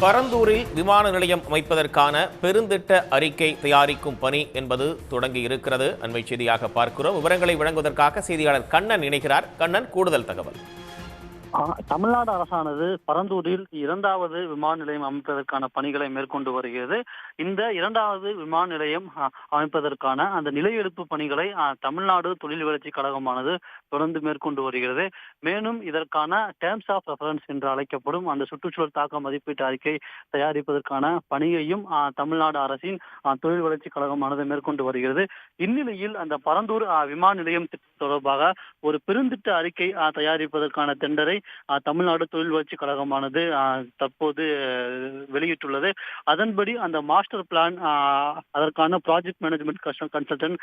பரந்தூரில் விமான நிலையம் அமைப்பதற்கான பெருந்திட்ட அறிக்கை தயாரிக்கும் பணி என்பது தொடங்கி இருக்கிறது. அண்மை செய்தியாக பார்க்கிறோம். விவரங்களை வழங்குவதற்காக செய்தியாளர் கண்ணன் இணைகிறார். கண்ணன், கூடுதல் தகவல். தமிழ்நாடு அரசானது பரந்தூரில் இரண்டாவது விமான நிலையம் அமைப்பதற்கான பணிகளை மேற்கொண்டு வருகிறது. இந்த இரண்டாவது விமான நிலையம் அமைப்பதற்கான அந்த நிலையெடுப்பு பணிகளை தமிழ்நாடு தொழில் வளர்ச்சி கழகமானது தொடர்ந்து மேற்கொண்டு வருகிறது. மேலும் இதற்கான டேர்ம்ஸ் ஆஃப் ரெஃபரன்ஸ் என்று அழைக்கப்படும் அந்த சுற்றுச்சூழல் தாக்க மதிப்பீட்டு அறிக்கை தயாரிப்பதற்கான பணியையும் தமிழ்நாடு அரசின் தொழில் வளர்ச்சி கழகமானது மேற்கொண்டு வருகிறது. இந்நிலையில் அந்த பரந்தூர் விமான நிலையம் தொடர்பாக ஒரு பெருந்திட்ட அறிக்கை தயாரிப்பதற்கான டெண்டரை தமிழ்நாடு தொழில் வளர்ச்சி கழகமானது தற்போது வெளியிட்டுள்ளது. அதன்படி அந்த மாஸ்டர் பிளான், அதற்கான ப்ராஜெக்ட் மேனேஜ்மெண்ட் கன்சல்டன்ட்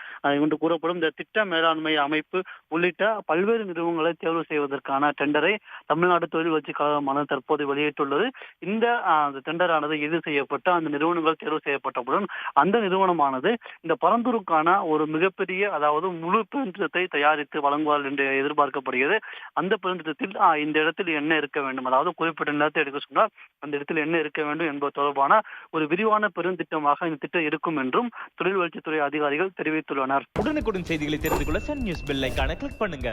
என்று கூறப்படும் இந்த திட்ட மேலாண்மை அமைப்பு உள்ளிட்ட பல்வேறு நிறுவனங்களை தேர்வு செய்வதற்கான டெண்டரை தமிழ்நாடு தொழில் வளர்ச்சி கழகமானது தற்போது வெளியிட்டுள்ளது. இந்த டெண்டரானது இறுதி செய்யப்பட்டு அந்த நிறுவனங்கள் தேர்வு செய்யப்பட்டவுடன் அந்த நிறுவனமானது இந்த பரந்தூருக்கான ஒரு மிகப்பெரிய, அதாவது முழு பெருந்திட்டத்தை தயாரித்து வழங்குவார் என்று எதிர்பார்க்கப்படுகிறது. அந்த பெருந்திட்டத்தில் இந்த இடத்தில் என்ன இருக்க வேண்டும், அதாவது குறிப்பிட்ட நேரத்தை எடுக்க சொன்னால் அந்த இடத்தில் என்ன இருக்க வேண்டும் என்பது தொடர்பான ஒரு விரிவான பெருந்திட்டமாக இந்த திட்டம் இருக்கும் என்றும் தொழில் வளர்ச்சித்துறை அதிகாரிகள் தெரிவித்துள்ளனர். உடனுக்குடன் செய்திகளை தெரிந்து கொள்ள சன் நியூஸ் பெல் ஐகானை கிளிக் பண்ணுங்க.